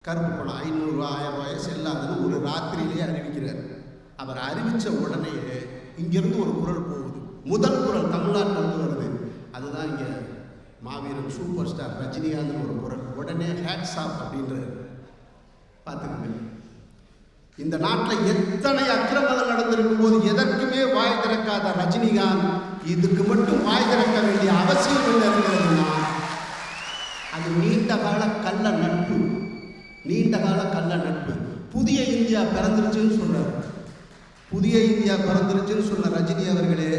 கருப்பு பணம் 500 ரூபா 1000 ரூபாய் செல்லாதுன்னு ஒரு ராத்திரியிலே அறிவிக்கிறார். அவர் அறிவித்த உடனே இங்கிருந்து ஒரு குரல் போகுது. முதல் குரல் தமிழ்நாட்டிலிருந்து வருது. அதுதான் இங்கே மாவீரன் சூப்பர் ஸ்டார் ரஜினிகாந்த் ஒரு குரல். உடனே ஹேட்ஸ் ஆஃப் அப்படின்றார். பார்த்துக்கங்க, இந்த நாட்டில் எத்தனை அக்கிரமங்கள் நடந்திருக்கும் போது எதற்குமே வாய் திறக்காத ரஜினிகாந்த் இதுக்கு மட்டும் வாய் திறக்க வேண்டிய அவசியம் என்ன இருக்கிறதுனா, அது நீண்ட கால கள்ள நட்பு. நீண்ட கால கள்ள நட்பு. புதிய இந்தியா பிறந்துருச்சுன்னு சொன்னார். புதிய இந்தியா பிறந்துருச்சுன்னு சொன்ன ரஜினி அவர்களே,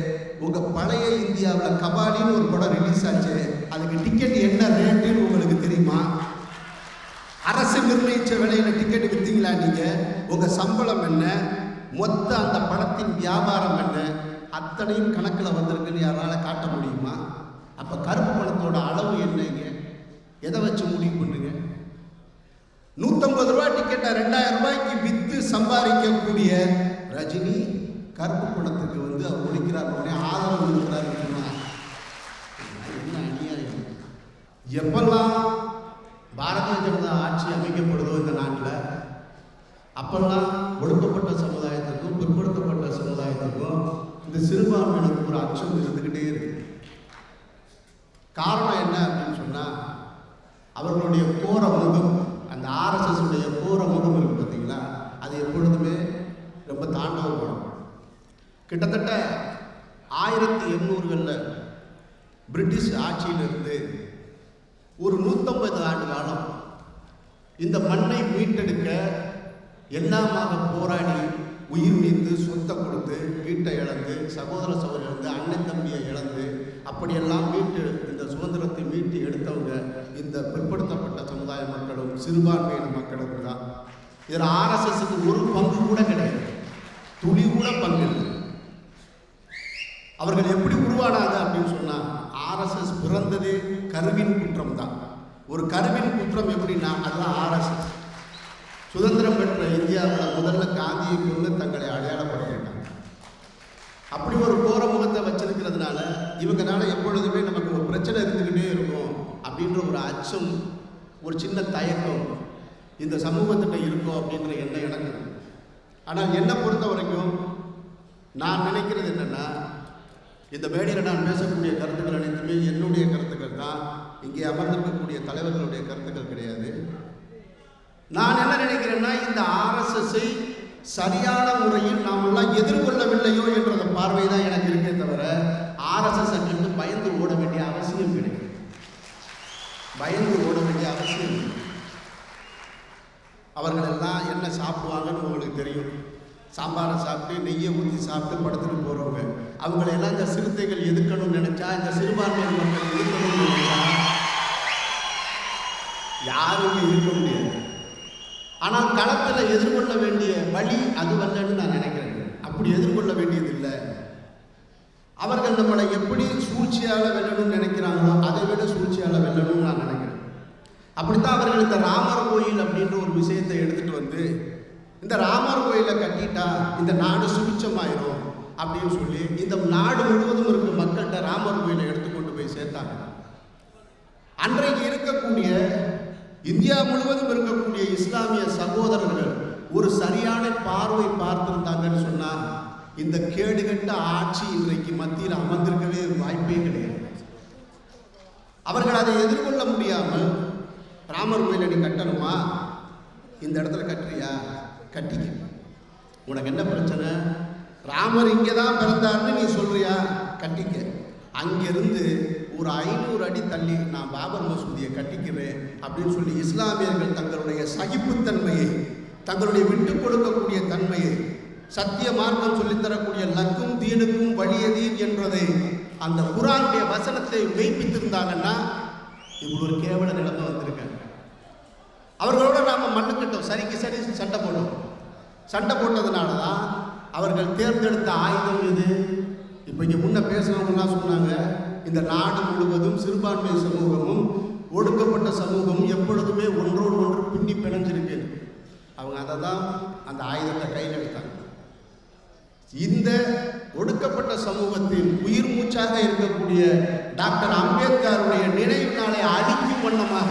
உங்கள் பழைய இந்தியாவில் கபாலின்னு ஒரு படம் ரிலீஸ் ஆச்சு. அதுக்கு டிக்கெட் என்ன ரேட்டுன்னு உங்களுக்கு தெரியுமா? அரசு நிர்ணயித்த விலையில் டிக்கெட் விற்றீங்களா நீங்கள்? உங்கள் சம்பளம் என்ன? மொத்த அந்த படத்தின் வியாபாரம் என்ன? அத்தனையும் கணக்கில் வந்திருக்குன்னு யாரால் காட்ட முடியுமா? அப்போ கருப்பு பணத்தோட அளவு என்னங்க? எதை வச்சு முடிவு பண்ணுங்க? 150 ரூபா டிக்கெட்டை 2000 ரூபாய்க்கு விற்று சம்பாதிக்கக்கூடிய ரஜினி கருப்பு பணத்துக்கு அவர் ஒழிக்கிறார், உடனே ஆதரவு கொடுக்கிறாருன்னு சொன்னார். என்ன அநியாயம்! எப்பெல்லாம் பாரதிய ஜனதா ஆட்சி அமைக்கப்படுதோ இந்த நாட்டில், அப்பெல்லாம் ஒடுக்கப்பட்ட சமுதாயத்துக்கும் பிற்படுத்தப்பட்ட சமுதாயத்துக்கும் இந்த சிறுபான்மையினருக்கு ஒரு அச்சம் இருந்துக்கிட்டே இருக்கு. காரணம் என்ன அப்படின்னு சொன்னால், அவர்களுடைய கோர முகம், அந்த ஆர்எஸ்எஸ் உடைய கோர முகம் இருக்கு பார்த்தீங்களா, அது எப்பொழுதுமே ரொம்ப தாண்டவப்படும். கிட்டத்தட்ட 1800களில் பிரிட்டிஷ் ஆட்சியிலிருந்து ஒரு 150 ஆண்டு காலம் இந்த மண்ணை மீட்டெடுக்க எல்லாமாக போராடி உயிர் நீத்து சொத்தை கொடுத்து வீட்டை இழந்து சகோதர சகோதரி இழந்து அண்ணன் தம்பியை இழந்து அப்படியெல்லாம் மீட்டு இந்த சுதந்திரத்தை மீட்டு எடுத்தவங்க இந்த பிற்படுத்தப்பட்ட சமுதாய மக்களும் சிறுபான்மையின மக்களும் தான். இதில் ஆர்எஸ்எஸ்க்கு ஒரு பங்கு கூட கிடையாது, துளி கூட பங்கு இல்லை. அவர்கள் எப்படி உருவானாங்க அப்படின்னு சொன்னால், ஆர்எஸ்எஸ் பிறந்ததே கருவின் குற்றம் தான். ஒரு கருவின் குற்றம் எப்படின்னா, அதுதான் ஆர்எஸ்எஸ். சுதந்திரம் பெற்ற இந்தியாவில் முதல்ல காந்தியை கொண்டு தங்களை அடையாளப்படுத்திட்டாங்க. அப்படி ஒரு கோர முகத்தை வச்சிருக்கிறதுனால இவங்கனால எப்பொழுதுமே நமக்கு ஒரு பிரச்சனை இருந்துக்கிட்டே இருக்கும் அப்படின்ற ஒரு அச்சம், ஒரு சின்ன தயக்கம் இந்த சமூகத்திட்ட இருக்கும் அப்படின்ற எண்ணம் எனக்கு. ஆனால் என்னை பொறுத்த வரைக்கும் நான் நினைக்கிறது என்னென்னா, இந்த மேடையில் நான் பேசக்கூடிய கருத்துக்கள் அனைத்துமே என்னுடைய கருத்துக்கள் தான். இங்கே அமர்ந்திருக்கக்கூடிய தலைவர்களுடைய கருத்துக்கள் கிடையாது. நான் என்ன நினைக்கிறேன்னா, இந்த ஆர்எஸ்எஸ்ஸை சரியான முறையில் நாம் எல்லாம் எதிர்கொள்ளவில்லையோ என்ற பார்வை தான் எனக்கு இருக்கே தவிர, ஆர்எஸ்எஸ் அங்கிருந்து பயந்து ஓட வேண்டிய அவசியம் கிடையாது. பயந்து ஓட வேண்டிய அவசியம் இல்லை. அவர்கள் எல்லாம் என்ன சாப்பிடுவாங்கன்னு உங்களுக்கு தெரியும். சாம்பாரை சாப்பிட்டு நெய்யை ஊற்றி சாப்பிட்டு படுத்துட்டு போகிறவங்க. அவங்களெல்லாம் இந்த சிறுத்தைகள் எதிர்க்கணும்னு நினைச்சா, இந்த சிறுபான்மையின மக்கள் எதிர்க்கணும்னு நினைச்சா யாரும் இருக்க முடியாது. ஆனால் களத்தில் எதிர்கொள்ள வேண்டிய வழி அது வரலன்னு நான் நினைக்கிறேன். அப்படி எதிர்கொள்ள வேண்டியது இல்லை. அவர்கள் நம்மளை எப்படி சூழ்ச்சியால் வெல்லணும்னு நினைக்கிறாங்களோ அதை விட சூழ்ச்சியால் வெல்லணும்னு நான் நினைக்கிறேன். அப்படித்தான் அவர்கள் இந்த ராமர் கோயில் அப்படின்ற ஒரு விஷயத்தை எடுத்துகிட்டு வந்து, இந்த ராமர் கோயிலை கட்டிட்டா இந்த நாடு சுபிச்சமாயிரும் அப்படின்னு சொல்லி இந்த நாடு முழுவதும் இருக்க மக்கள்கிட்ட ராமர் கோயிலை எடுத்துக்கொண்டு போய் சேர்த்தாங்க. அன்றைக்கு இருக்கக்கூடிய இந்தியா முழுவதும் இருக்கக்கூடிய இஸ்லாமிய சகோதரர்கள் ஒரு சரியான பார்வை பார்த்திருந்தாங்கன்னு சொன்னால், இந்த கேடுகட்ட ஆட்சி இன்றைக்கு மத்தியில் அமர்ந்திருக்கவே வாய்ப்பே கிடையாது. அவர்கள் அதை எதிர்கொள்ள முடியாமல், ராமர் கோயிலை நீ கட்டணுமா, இந்த இடத்துல கட்டுறியா, கட்டிக்க, உனக்கு என்ன பிரச்சனை, ராமர் இங்கே தான் பிறந்தார்னு நீ சொல்றியா, கட்டிக்க, அங்கிருந்து ஒரு 500 அடி தள்ளி நான் பாபர் மசூதியை கட்டிக்கிறேன் அப்படின்னு சொல்லி இஸ்லாமியர்கள் தங்களுடைய சகிப்புத்தன்மையை, தங்களுடைய விட்டு கொடுக்கக்கூடிய தன்மையை, சத்திய மார்க்கம் சொல்லித்தரக்கூடிய லக்கும் தீனுக்கும் வலியதீன் என்றதை அந்த குர்ஆனுடைய வசனத்தை மெய்ப்பித்திருந்தாங்கன்னா இப்படி ஒரு கேவல நிலைமை வந்திருக்காங்க. அவர்களோட நாம் மண்ணுக்கிட்டோம், சரிக்கு சரி சண்டை போட்டோம். சண்டை போட்டதுனால தான் அவர்கள் தேர்ந்தெடுத்த ஆயுதம் இது. இப்போ இங்கே முன்ன பேசுனவங்கலாம் சொன்னாங்க, இந்த நாடு முழுவதும் சிறுபான்மை சமூகமும் ஒடுக்கப்பட்ட சமூகமும் எப்பொழுதுமே ஒன்றோடு ஒன்று பின்னி பிணைஞ்சிருக்கு. அவங்க அதை தான் அந்த ஆயுதத்தை கையில் எடுத்தாங்க. இந்த ஒடுக்கப்பட்ட சமூகத்தில் உயிர் மூச்சாக இருக்கக்கூடிய டாக்டர் அம்பேத்கருடைய நினைவு நாளை அழிக்கும் வண்ணமாக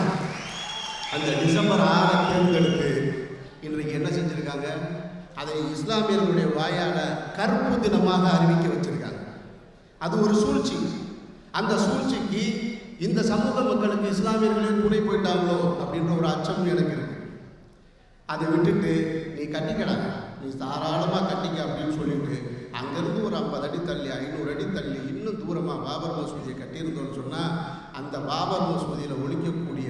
அந்த டிசம்பர் 6 தேர்ந்தெடுத்து இன்றைக்கு என்ன செஞ்சிருக்காங்க, அதை இஸ்லாமியர்களுடைய வாயால் கருப்பு தினமாக அறிவிக்க வச்சிருக்காங்க. அது ஒரு சூழ்ச்சி. அந்த சூழ்ச்சிக்கு இந்த சமூக மக்களுக்கு இஸ்லாமியர்களே துணை போயிட்டாங்களோ அப்படின்ற ஒரு அச்சம் எனக்கு இருக்கு. அதை விட்டுட்டு நீ கட்டிக்கடா, நீ தாராளமாக கட்டிக்க அப்படின்னு சொல்லிட்டு அங்கேருந்து ஒரு 50 அடி தள்ளி 500 அடி தள்ளி இன்னும் தூரமாக பாபர் மசூதியை கட்டியிருந்தோம்னு சொன்னால் அந்த பாபர் மசூதியில் ஒலிக்கக்கூடிய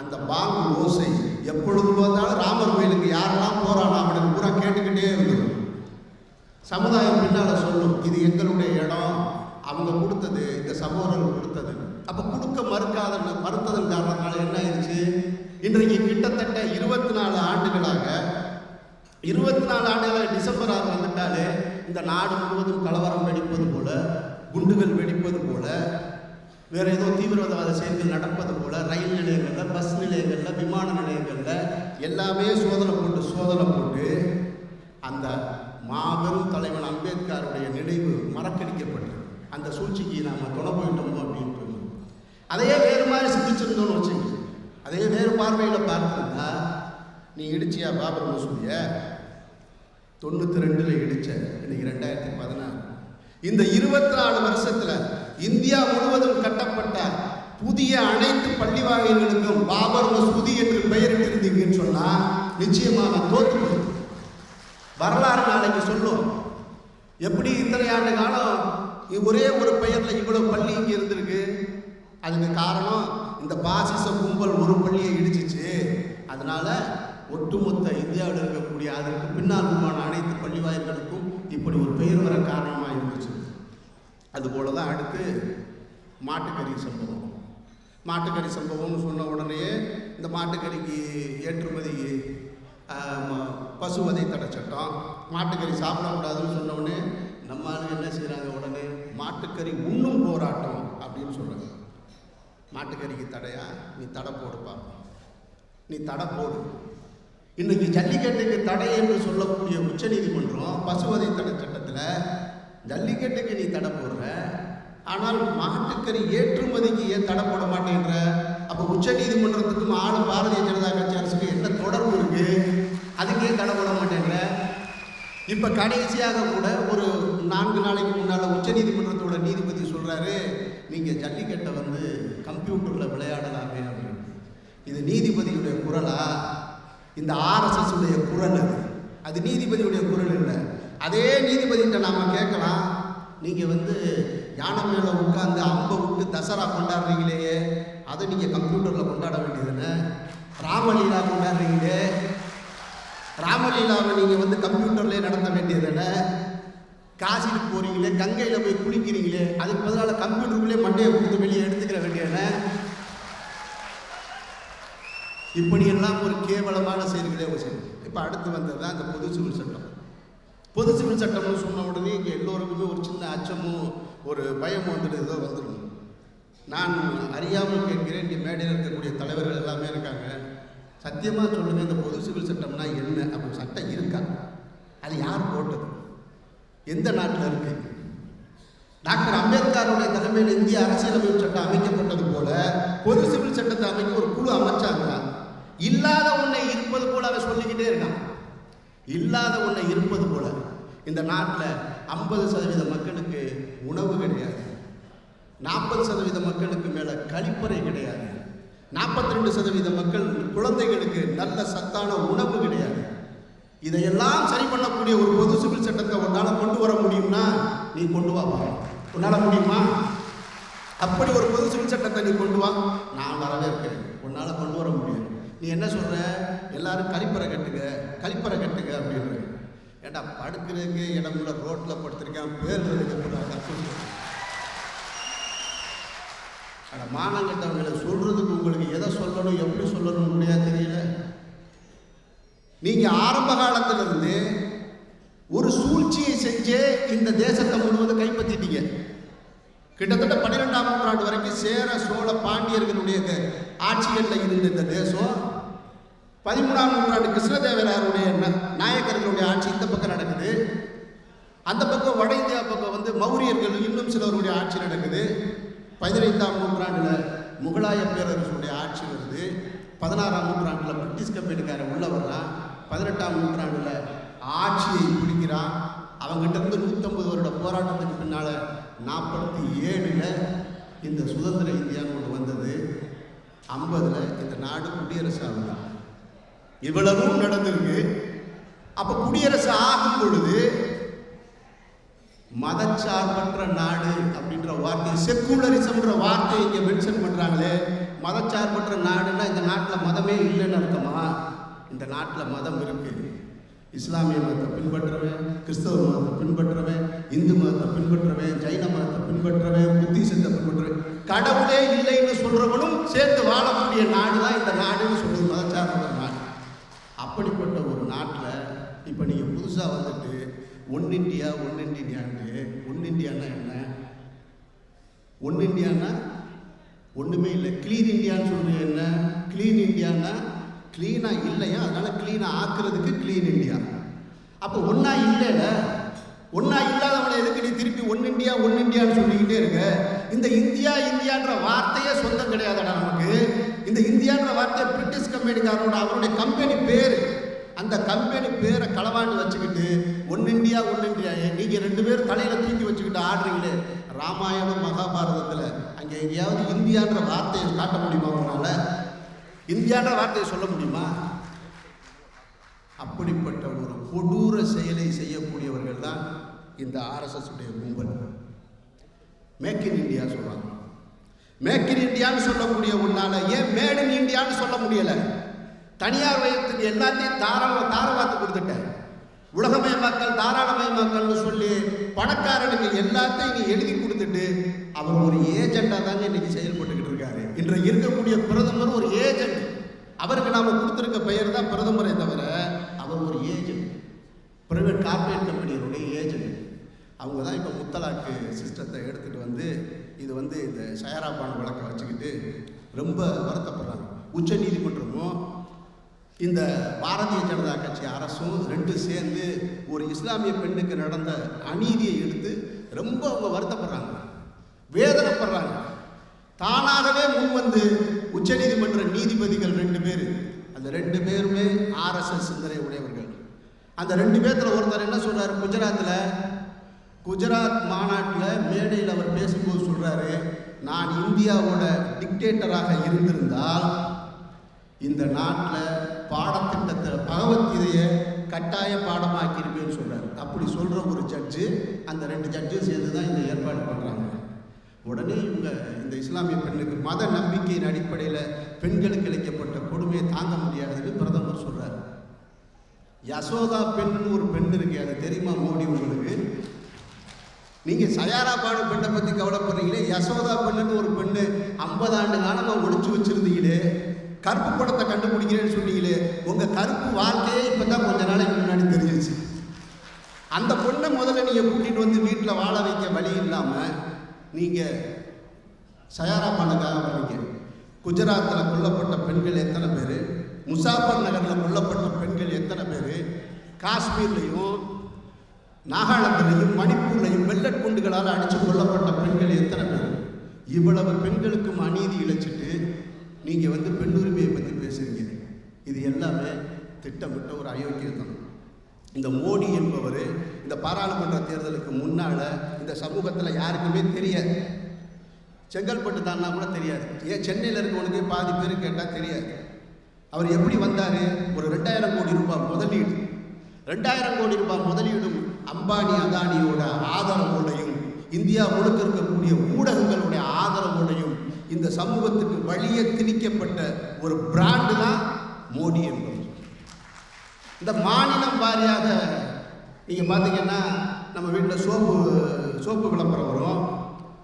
அந்த பாங்கு ஓசை எப்பொழுது பார்த்தாலும் ராமர் கோயிலுக்கு யாரெல்லாம் போகிறானோ அவனுக்கு பூரா கேட்டுக்கிட்டே இருந்தது. சமுதாயம் பின்னால் சொல்லும், இது எங்களுடைய இடம், அவங்க கொடுத்தது, இந்த சகோதரர்கள் கொடுத்தது. அப்போ கொடுக்க மறுத்ததன் காரணத்தினால என்ன ஆயிடுச்சு, இன்றைக்கு கிட்டத்தட்ட 24 ஆண்டுகளாக டிசம்பர் 6 வந்துட்டாலே இந்த நாடு முழுவதும் கலவரம் வெடிப்பது போல, குண்டுகள் வெடிப்பது போல, வேற ஏதோ தீவிரவாத செயல்கள் நடப்பது போல, ரயில் நிலையங்களில், பஸ் நிலையங்களில், விமான நிலையங்களில் எல்லாமே சோதனை போட்டு அந்த மாபெரும் தலைவன் அம்பேத்கருடைய நினைவு மறக்கடிக்கப்பட்டது. அந்த சூழ்ச்சிக்கு நாம் துணை போயிட்டோமோ அப்படின்னு தோணும். அதையே வேறு மாதிரி சிந்திச்சிருந்தோம்னு வச்சுங்க, அதே வேறு பார்வையில் பார்த்துருந்தா, நீ இடிச்சியா பாபர் மசூதியை 92 இடிச்ச, இன்னைக்கு 2016. இந்த 24 வருஷத்துல இந்தியா முழுவதும் கட்டப்பட்ட புதிய அனைத்து பள்ளி வாயில்களுக்கும் பாபர் மசூதி என்று பெயரிட்டிருந்தீங்கன்னு சொன்னா நிச்சயமாக தோற்று போகும். வரலாறு நாளைக்கு சொல்லும், எப்படி இத்தனை ஆண்டு காலம் ஒரே ஒரு பெயர்ல இவ்வளவு பள்ளி இங்க இருந்திருக்கு. அதுக்கு காரணம் இந்த பாசிச கும்பல் ஒரு பள்ளியை இடிச்சிச்சு. அதனால ஒட்டுமொத்த இந்தியாவில் இருக்கக்கூடிய அதற்கு பின்னால் உருவான அனைத்து பள்ளி வாயில்களுக்கும் இப்படி ஒரு பெயர் வர காரணமாக இருந்துச்சு. அதுபோல தான் அடுத்து மாட்டுக்கறி சம்பவம்னு சொன்ன உடனே இந்த மாட்டுக்கறிக்கு ஏற்றுமதி பசுவதை தடை சட்டம், மாட்டுக்கறி சாப்பிடக்கூடாதுன்னு சொன்ன உடனே நம்ம ஆளுங்க என்ன செய்கிறாங்க, உடனே மாட்டுக்கறி உண்ணும் போராட்டம் அப்படின்னு சொல்கிறாங்க. மாட்டுக்கறிக்கு தடையா, நீ தடை போடுப்பா, நீ தடை போடு. இன்னைக்கு ஜல்லிக்கட்டுக்கு தடை என்று சொல்லக்கூடிய உச்சநீதிமன்றம் பசுவதை தடை சட்டத்தில் ஜல்லிக்கட்டுக்கு நீ தடை போடுற, ஆனால் மாட்டுக்கறி ஏற்றுமதிக்கு ஏன் தடை போட மாட்டேன்ற? அப்போ உச்சநீதிமன்றத்துக்கும் ஆளும் பாரதிய ஜனதா கட்சி அரசுக்கு என்ன தொடர்பு இருக்கு? அதுக்கே தடை போட மாட்டேன்ற. இப்போ கடைசியாக கூட ஒரு 4 நாளைக்கு முன்னால் உச்சநீதிமன்றத்தோட நீதிபதி சொல்கிறாரு, நீங்கள் ஜல்லிக்கட்டை கம்ப்யூட்டரில் விளையாடலாமே அப்படின்னு. இது நீதிபதியுடைய குரலா? இந்த RSS உடைய குரல் அது நீதிபதியுடைய குரல் இல்லை. அதே நீதிபதிகிட்ட நாம் கேட்கலாம், நீங்கள் யானை மேலே உட்காந்து அம்பை விட்டு தசரா கொண்டாடுறீங்களே, அதை நீங்கள் கம்ப்யூட்டரில் கொண்டாட வேண்டியதுன்னு. ராமலீலா கொண்டாடுறீங்களே, ராமலீலாவை நீங்கள் கம்ப்யூட்டர்லேயே நடத்த வேண்டியதுன்னு. காசிக்கு போகிறீங்களே, கங்கையில் போய் குளிக்கிறீங்களே, அதுக்கு பதிலாக கம்ப்யூட்டருக்குள்ளே மண்டையை கொடுத்து வெளியே எடுத்துக்கிற வேண்டியதுன்னு. இப்படியெல்லாம் ஒரு கேவலமான செயல்களே செய்யும். இப்போ அடுத்து வந்தது தான் இந்த பொது சிவில் சட்டம். பொது சிவில் சட்டம்னு சொன்ன உடனே இங்கே எல்லோருக்குமே ஒரு சின்ன அச்சமும் ஒரு பயமும் வந்துடும். நான் அறியாமல் கேட்கிறேன், இங்கே மேடையில் இருக்கக்கூடிய தலைவர்கள் எல்லாமே இருக்காங்க, சத்தியமாக சொல்லுங்கள், இந்த பொது சிவில் சட்டம்னா என்ன? அப்படி சட்டம் இருக்கா? அது யார் போட்டது? எந்த நாட்டில் இருக்கு? டாக்டர் அம்பேத்கருடைய தலைமையில் இந்திய அரசியலமைப்பு சட்டம் அமைக்கப்பட்டது போல பொது சிவில் சட்டத்தை அமைக்க ஒரு குழு அமைச்சாங்களா? இல்லாத ஒன்றை இருப்பது போல அவன் சொல்லிக்கிட்டே இருக்கான். இல்லாத ஒன்றை இருப்பது போல இந்த நாட்டில் 50% மக்களுக்கு உணவு கிடையாது, 40% மக்களுக்கு மேலே கழிப்பறை கிடையாது, 42% மக்கள் குழந்தைகளுக்கு நல்ல சத்தான உணவு கிடையாது. இதையெல்லாம் சரி பண்ணக்கூடிய ஒரு பொது சிவில் சட்டத்தை உன்னால் கொண்டு வர முடியும்னா நீ கொண்டு வாப்பா. உன்னால் முடியுமா? அப்படி ஒரு பொது சிவில் சட்டத்தை நீ கொண்டு வா, நான் வரவே இருக்கேன். உன்னால் கொண்டு வர முடியும். நீ என்ன சொல்கிற? எல்லாரும் கழிப்பறை கட்டுங்க அப்படின்ற. ஏண்டா படுக்கிறதுக்கு இடமுள்ள ரோட்டில் படுத்திருக்கேன், பேர் மானங்கட்டவங்களை சொல்கிறதுக்கு உங்களுக்கு எதை சொல்லணும், எப்படி சொல்லணும் முடியாது தெரியல. நீங்கள் ஆரம்ப காலத்திலிருந்து ஒரு சூழ்ச்சியை செஞ்சே இந்த தேசத்தை முழுவதும் கைப்பற்றிட்டீங்க. கிட்டத்தட்ட 12ஆம் நூற்றாண்டு வரைக்கும் சேர சோழ பாண்டியர்களுடைய ஆட்சிகளில் இருந்த இந்த தேசம் 13ஆம் நூற்றாண்டு கிருஷ்ணதேவராயருடைய நாயக்கர்களுடைய ஆட்சி இந்த பக்கம் நடக்குது. அந்த பக்கம் வட இந்தியா பக்கம் மௌரியர்கள் இன்னும் சிலருடைய ஆட்சி நடக்குது. 15ஆம் நூற்றாண்டில் முகலாய பேரரசுடைய ஆட்சி வருது. 16ஆம் நூற்றாண்டில் பிரிட்டிஷ் கம்பெனிக்காரன் உள்ள வர்றான். 18ஆம் நூற்றாண்டில் ஆட்சியை பிடிக்கிறான். அவங்ககிட்ட இருந்து 150 வருட போராட்டத்துக்கு பின்னால் 47ல் இந்த சுதந்திர இந்தியான்னு ஒன்று வந்தது. 50ல் இந்த நாடு குடியரசு ஆகுது. இவ்வளவும் நடந்திருக்கு. அப்போ குடியரசு ஆகும் பொழுது மதச்சார்பற்ற நாடு அப்படின்ற வார்த்தை, செக்குலரிசம்ன்ற வார்த்தை இங்கே மென்ஷன் பண்ணுறாங்களே. மதச்சார்பற்ற நாடுன்னா இந்த நாட்டில் மதமே இல்லைன்னு அர்த்தமா? இந்த நாட்டில் மதம் இருக்கு. இஸ்லாமிய மதத்தை பின்பற்றவன், கிறிஸ்தவ மதத்தை பின்பற்றவன், இந்து மதத்தை பின்பற்றவன், ஜைன மதத்தை பின்பற்றவன், புத்திசத்தை பின்பற்றவன், கடவுளே இல்லைன்னு சொல்றவனும் சேர்ந்து வாழக்கூடிய நாடு தான் இந்த நாடுன்னு சொல்றது மதச்சார்பற்ற நாடு. அப்படிப்பட்ட ஒரு நாட்டில் இப்போ நீங்கள் புதுசாக வந்துட்டு ஒன் இண்டியான்னு, ஒன் இண்டியான்னா என்ன? ஒன் இண்டியான்னா ஒன்றுமே இல்லை. கிளீன் இண்டியான்னு சொல்றது என்ன? கிளீன் இண்டியான்னா கிளீனாக இல்லையா, அதனால் கிளீனாக ஆக்குறதுக்கு கிளீன் இண்டியா. அப்போ ஒன்றா இல்லைல்ல, ஒன்றா இல்லாதவனை எதுக்கு நீ திருப்பி ஒன் இண்டியான்னு சொல்லிக்கிட்டே இருக்க? இந்த இந்தியான்ற வார்த்தையே சொந்தம் கிடையாதுடா நமக்கு. இந்த இந்தியான்ற வார்த்தையை பிரிட்டிஷ் கம்பெனிக்காரனோட அவருடைய கம்பெனி பேர். அந்த கம்பெனி பேரை களவாண்டு வச்சுக்கிட்டு ஒன் இண்டியா நீங்கள் 2 பேரும் தலையில் தூக்கி வச்சுக்கிட்டு ஆடுறீங்களே. ராமாயணம் மகாபாரதத்தில் அங்கே எங்கேயாவது இந்தியான்ற வார்த்தையை காட்ட முடியுமா? உங்களால் இந்தியான்ற வார்த்தையை சொல்ல முடியுமா? அப்படிப்பட்ட ஒரு கொடூர செயலை செய்யக்கூடியவர்கள் தான் இந்த RSS உடைய கும்பல். மேக் இன் இந்தியா சொல்றாங்க. மேக் இன் இந்தியான்னு சொல்லக்கூடிய உன்னால ஏன் மேட் இன் இந்தியான்னு சொல்ல முடியல? தனியார் வயத்துக்கு எல்லாத்தையும் தாரவாத்து கொடுத்துட்டேன். உலகமயமாக்கல், தாராளமயமாக்கல்னு சொல்லி பணக்காரனுக்கு எல்லாத்தையும் நீ எழுதி கொடுத்துட்டு அவர் ஒரு ஏஜெண்டா தாங்க இன்னைக்கு செயல்பட்டுக்கிட்டு இருக்காரு. இன்றைக்கு இருக்கக்கூடிய பிரதமர் ஒரு ஏஜென்ட். அவருக்கு நாம கொடுத்துருக்க பெயர் தான் பிரதமரை தவிர அவர் ஒரு ஏஜென்ட், பிரைவேட் கார்பரேட் கம்பெனிகளுடைய ஏஜென்ட். அவங்க தான் இப்போ முத்தலாக்கு சிஸ்டத்தை எடுத்துகிட்டு வந்து இது வந்து இந்த ஷயராபான் வழக்கை வச்சுக்கிட்டு ரொம்ப வருத்தப்படுறாங்க. உச்ச நீதிமன்றமும் இந்த பாரதிய ஜனதா கட்சி அரசும் 2 சேர்ந்து ஒரு இஸ்லாமிய பெண்ணுக்கு நடந்த அநீதியை எடுத்து ரொம்ப அவங்க வருத்தப்படுறாங்க, வேதனைப்படுறாங்க. தானாகவே முன் வந்து உச்ச நீதிமன்ற நீதிபதிகள் 2 பேர், அந்த 2 பேருமே RSS சிந்தனை உடையவர்கள். அந்த 2 பேர்த்துல ஒருத்தர் என்ன சொல்றாரு? குஜராத் மாநாட்டில் மேடையில் அவர் பேசும்போது சொல்றாரு, நான் இந்தியாவோட டிக்டேட்டராக இருந்திருந்தால் இந்த நாட்டில் பாடத்திட்டத்தில் பகவத்கீதையை கட்டாய பாடமாக்கியிருப்பேன்னு சொல்றாரு. அப்படி சொல்ற ஒரு ஜட்ஜு, அந்த 2 ஜட்ஜும் சேர்ந்து தான் இந்த ஏற்பாடு பண்றாங்க. உடனே இவங்க இந்த இஸ்லாமிய பெண்ணுக்கு மத நம்பிக்கையின் அடிப்படையில் பெண்களுக்கு இழைக்கப்பட்ட கொடுமையை தாங்க முடியாதுன்னு பிரதமர் சொல்றாரு. யசோதா பெண்ணுன்னு ஒரு பெண் இருக்கு, அது தெரியுமா மோடி உங்களுக்கு? நீங்க சயாராபாடு பெண்ணை பத்தி கவலைப்படுறீங்களே, யசோதா பெண்ணுன்னு ஒரு பெண்ணு 50 ஆண்டு காலமா ஒழிச்சு வச்சிருந்தீங்களே, கருப்பு படத்தை கண்டுபிடிக்கிறேன்னு சொன்னீங்களே, உங்க கருப்பு வாழ்க்கையே இப்பதான் கொஞ்ச நாளைக்கு முன்னாடி தெரிஞ்சிச்சு. அந்த பொண்ணை முதல்ல நீங்க கூட்டிட்டு வந்து வீட்டில் வாழ வைக்க வழி இல்லாம நீங்க சயாராபானுக்காக வர்றீங்க. குஜராத்தில் கொல்லப்பட்ட பெண்கள் எத்தனை பேர், முசாஃபர் நகரில் கொல்லப்பட்ட பெண்கள் எத்தனை பேர், காஷ்மீர்லையும் நாகாலாந்துலையும் மணிப்பூர்லையும் வெள்ளட் குண்டுகளால் அடித்து கொல்லப்பட்ட பெண்கள் எத்தனை பேர்? இவ்வளவு பெண்களுக்கும் அநீதி இழைச்சிட்டு நீங்கள் வந்து பெண் உரிமையை பற்றி பேசுகிறீங்க. இது எல்லாமே திட்டமிட்ட ஒரு அயோக்கியத்தனம். இந்த மோடி என்பவர் இந்த பாராளுமன்ற தேர்தலுக்கு முன்னால் இந்த சமூகத்தில் யாருக்குமே தெரியாது. செங்கல்பட்டு தானா கூட தெரியாது. ஏன் சென்னையில் இருக்கவனுக்கு பாதி பேர் கேட்டால் தெரியாது. அவர் எப்படி வந்தார்? ஒரு 2000 கோடி ரூபாய் முதலீடு, 2000 கோடி ரூபாய் முதலீடும் அம்பானி அதானியோட ஆதரவோடையும் இந்தியா முழுக்க இருக்கக்கூடிய ஊடகங்களுடைய ஆதரவோடையும் இந்த சமூகத்துக்கு வழியே திணிக்கப்பட்ட ஒரு பிராண்டு தான் மோடி என்பவர். இந்த மாநிலம் வாரியாக நீங்கள் பார்த்தீங்கன்னா நம்ம வீட்டில் சோப்பு விளம்பரம் வரும்,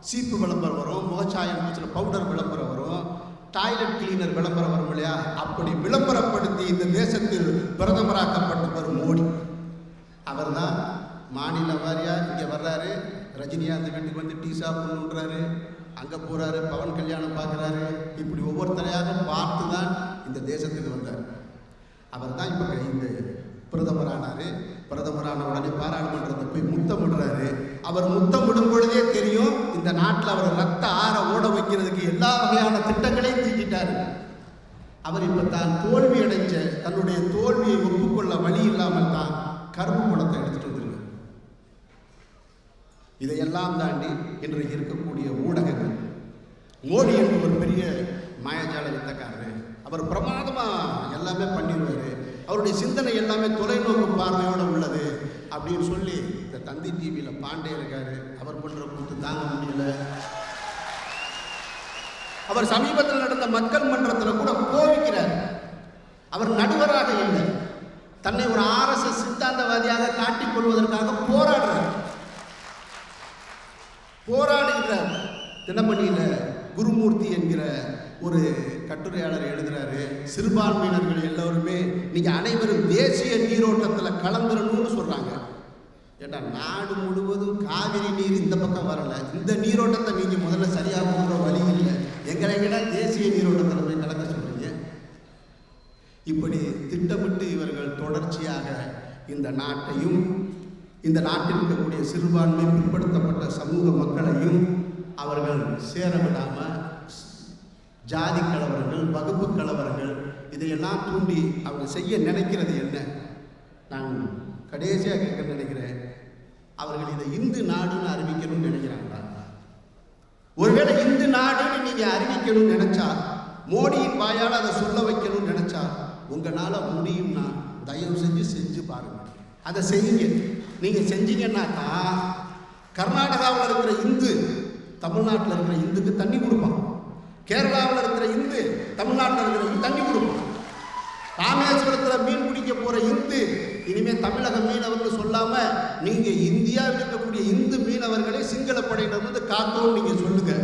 சீப்பு விளம்பரம் வரும், முகச்சாயம் பூசின பவுடர் விளம்பரம் வரும், டாய்லெட் கிளீனர் விளம்பரம் வரும் இல்லையா? அப்படி விளம்பரப்படுத்தி இந்த தேசத்தில் பிரதமராக்கப்பட்டவர் மோடி. அவர் தான் மாநில வாரியாக இங்கே வர்றாரு. ரஜினிகாந்த் வீட்டுக்கு வந்து டீ சாப்பிடணுன்றாரு, அங்கே போகிறாரு, பவன் கல்யாணம் பார்க்குறாரு. இப்படி ஒவ்வொருத்தரையாக பார்த்து தான் இந்த தேசத்துக்கு வந்தார். அவர் தான் இப்போ இந்த பிரதமரானார். பிரதமரான உடனே பாராளுமன்றத்தை போய் முத்தமிடுறாரு. அவர் முத்தமிடும் பொழுதே தெரியும் இந்த நாட்டில் அவர் ரத்த ஆற ஓட வைக்கிறதுக்கு எல்லா வகையான திட்டங்களையும் தீட்டிட்டார். அவர் இப்போ தான் தோல்வி அடைஞ்ச தன்னுடைய தோல்வியை ஒப்புக்கொள்ள வழி இல்லாமல் தான் கருப்பு பணத்தை எடுத்துட்டு வந்திருக்கார். இதையெல்லாம் தாண்டி இன்றைக்கு இருக்கக்கூடிய ஊடகங்கள், மோடி என்று ஒரு பெரிய மாயாஜால வித்தக்காரரு, அவர் பிரமாதமாக எல்லாமே பண்ணிடுவார், அவருடைய சிந்தனை எல்லாமே தொலைநோக்கு பார்வையோடு உள்ளது அப்படின்னு சொல்லி இந்த தந்தி டிவியில் பாண்டே இருக்காரு. அவர் பண்ணுற கூத்து தாங்க முடியல. அவர் சமீபத்தில் நடந்த மக்கள் மன்றத்தில் கூட கோவிக்கிறார். அவர் நடுவராக இல்லை, தன்னை ஒரு RSS சித்தாந்தவாதியாக காட்டிக் கொள்வதற்காக போராடுகிறார். தினமணியில் குருமூர்த்தி என்கிற ஒரு கட்டுரையாளர் எழுதுகிறாரு, சிறுபான்மையினர்கள் எல்லோருமே நீங்கள் அனைவரும் தேசிய நீரோட்டத்தில் கலந்துடணும்னு சொல்கிறாங்க. ஏன்னா நாடு முழுவதும் காவிரி நீர் இந்த பக்கம் வரலை, இந்த நீரோட்டத்தை நீங்கள் முதல்ல சரியாக போகிற வழி இல்லை, எங்களை விட தேசிய நீரோட்டத்தில் போய் கலக்க சொல்கிறீங்க. இப்படி திட்டமிட்டு இவர்கள் தொடர்ச்சியாக இந்த நாட்டையும் இந்த நாட்டில் இருக்கக்கூடிய சிறுபான்மை பிற்படுத்தப்பட்ட சமூக மக்களையும் அவர்கள் சேரவிடாமல் ஜாதி கலவரங்கள், வகுப்பு கலவரங்கள் இதையெல்லாம் தூண்டி அவங்க செய்ய நினைக்கிறது என்ன? நான் கடைசியாக கேட்க நினைக்கிறேன், அவர்கள் இதை இந்து நாடுன்னு அறிவிக்கணும்னு நினைக்கிறாங்களா? ஒருவேளை இந்து நாடுன்னு நீங்கள் அறிவிக்கணும்னு நினைச்சா, மோடியின் வாயால் அதை சொல்ல வைக்கணும்னு நினைச்சா உங்களால் முடியும்னா தயவு செஞ்சு பாருங்க, அதை செய்யுங்க. நீங்கள் செஞ்சீங்கன்னாக்கா கர்நாடகாவில் இருக்கிற இந்து தமிழ்நாட்டில் இருக்கிற இந்துக்கு தண்ணி கொடுப்பான், கேரளாவில் இருக்கிற இந்து தமிழ்நாட்டில் இருக்கிற தண்ணி கொடுப்பான், ராமேஸ்வரத்தில் மீன் பிடிக்க போகிற இந்து இனிமேல் தமிழக மீனவர்கள் சொல்லாமல் நீங்கள் இந்தியாவில் இருக்கக்கூடிய இந்து மீனவர்களை சிங்கள படையினர் காத்தோன்னு நீங்கள் சொல்லுங்கள்.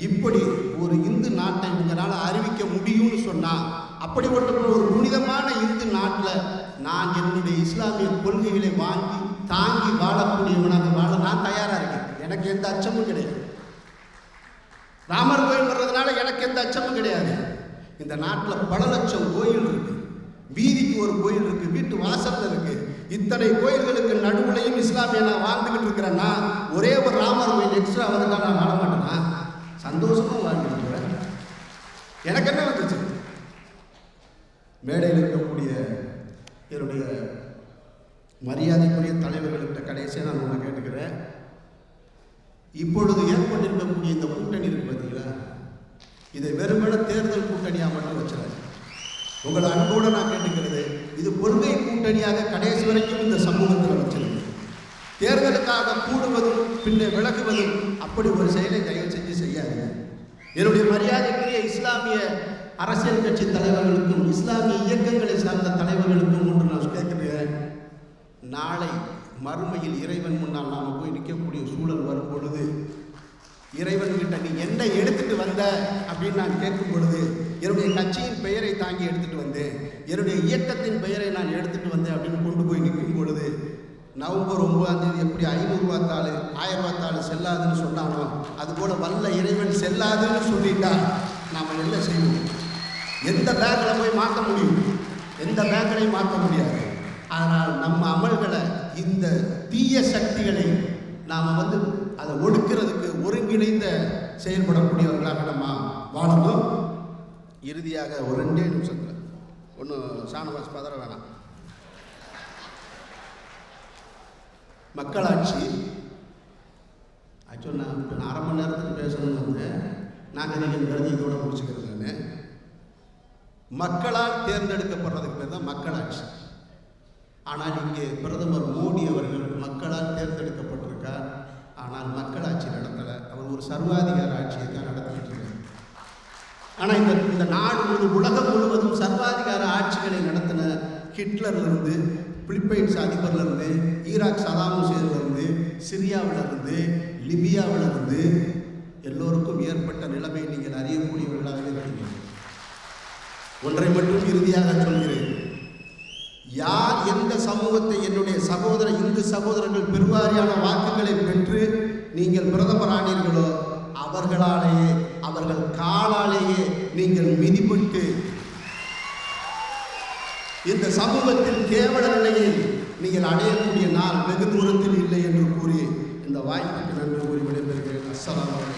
இப்படி ஒரு இந்து நாட்டை உங்களால் அறிவிக்க முடியும்னு சொன்னால், அப்படிப்பட்ட ஒரு புனிதமான இந்து நாட்டில் நான் என்னுடைய இஸ்லாமிய கொள்கைகளை வாங்கி தாங்கி வாழக்கூடியவனாக வாழ நான் தயாராக இருக்கேன். எனக்கு எந்த அச்சமும் கிடையாது. ராமர் கோயில் வர்றதுனால எனக்கு எந்த அச்சமும் கிடையாது. இந்த நாட்டில் பல லட்சம் கோயில் இருக்கு, வீதிக்கு ஒரு கோயில் இருக்கு, வீட்டு வாசல்ல இருக்கு. இத்தனை கோயில்களுக்கு நடுவுலையும் இஸ்லாமிய நான் வாழ்ந்துகிட்டு இருக்கிறேன்னா, ஒரே ஒரு ராமர் கோயில் எக்ஸ்ட்ரா வந்துட்டா நான் வாழ மாட்டேன்னா சந்தோஷமா வாழ்ந்துட்டு இருக்கிறேன். எனக்கு என்ன வந்துச்சு? மேடையில் இருக்கக்கூடிய என்னுடைய மரியாதைக்குரிய தலைவர்கள்கிட்ட கடைசியாக நான் ஒன்று கேட்டுக்கிறேன். இப்பொழுது ஏற்பட்டிருக்கக்கூடிய இந்த கூட்டணி இருக்கு பார்த்தீங்களா, இதை வெறுமன தேர்தல் கூட்டணியாக மட்டும் வச்சுறாரு. உங்களை அன்போடு நான் கேட்டுக்கிறது, இது கொள்கை கூட்டணியாக கடைசி வரைக்கும் இந்த சமூகத்தில் வச்சிருக்கு. தேர்தலுக்காக கூடுவதும் பின்னே விலகுவதும் அப்படி ஒரு செயலை தயவு செஞ்சு செய்யாது. என்னுடைய மரியாதைக்குரிய இஸ்லாமிய அரசியல் கட்சி தலைவர்களுக்கும் இஸ்லாமிய இயக்கங்களை சார்ந்த தலைவர்களுக்கும் ஒன்று நான் கேட்கிறேன். நாளை மறுமையில் இறைவன் முன்னால் நாம் போய் நிற்கக்கூடிய சூழல் வரும் பொழுது, இறைவன்கிட்ட நீ என்ன எடுத்துட்டு வந்த அப்படின்னு நான் கேட்கும் பொழுது, என்னுடைய கட்சியின் பெயரை தாங்கி எடுத்துட்டு வந்தேன், என்னுடைய இயக்கத்தின் பெயரை நான் எடுத்துட்டு வந்தேன் அப்படின்னு கொண்டு போய் நிற்கும் பொழுது, நவம்பர் 9 எப்படி 500 ரூபா தாள் 1000 ரூபா தாள் செல்லாதுன்னு சொன்னானோ அதுபோல வல்ல இறைவன் செல்லாதுன்னு சொல்லிட்டா நாம் என்ன செய்வோம்? எந்த பேங்கில் போய் மாற்ற முடியும்? எந்த பேங்கையும் மாற்ற முடியாது. ஆனால் நம்ம அமல்களை, இந்த தீய சக்திகளை நாம் அதை ஒடுக்கிறதுக்கு ஒருங்கிணைந்த செயல்படக்கூடியவர்களாக நம்ம வாழணும். இறுதியாக ஒரு 2 நிமிஷத்தில் ஒன்றும் ஷானவாஸ் பதற வேணாம். மக்களாட்சி ஆக்சுவல் நான் 1/2 மணி நேரத்துக்கு பேசணும்னு வந்தேன். நாகரிகம் கருதி இதோட முடிச்சுக்கிறது. நான் மக்களால் தேர்ந்தெடுக்கப்படுறதுக்கு பேர் தான் மக்களாட்சி. ஆனால் இங்கே பிரதமர் மோடி அவர்கள் மக்களால் தேர்ந்தெடுக்கப்பட்டிருக்கார், ஆனால் மக்களாட்சி நடத்தலை. அவர் ஒரு சர்வாதிகார ஆட்சியை தான் நடத்திக்கிட்டு இருக்கார். ஆனால் இந்த நாடு உலகம் முழுவதும் சர்வாதிகார ஆட்சிகளை நடத்தின ஹிட்லர்லேருந்து, பிலிப்பைன்ஸ் அதிபர்லேருந்து, ஈராக் சதாம் ஹுசேன்லேருந்து, சிரியாவிலிருந்து, லிபியாவிலிருந்து எல்லோருக்கும் ஏற்பட்ட நிலைமை நீங்கள் அறியக்கூடியவர்களாக இருக்கிறீர்கள். ஒன்றை மட்டும் இறுதியாக சொல்கிறேன், யார் எந்த சமூகத்தை என்னுடைய இந்து சகோதரர்கள் பெருவாரியான வாக்குகளை பெற்று நீங்கள் பிரதமரானீர்களோ அவர்களாலேயே, அவர்கள் காலாலேயே நீங்கள் மிதிப்பட்டு இந்த சமூகத்தில் கேவல நிலையை நீங்கள் அடையக்கூடிய நாள் வெகு தூரத்தில் இல்லை என்று கூறி இந்த வாய்ப்புக்கு நன்றி கூறி விடைபெறுகிறேன். அஸ்ஸலாமு அலைக்கும்.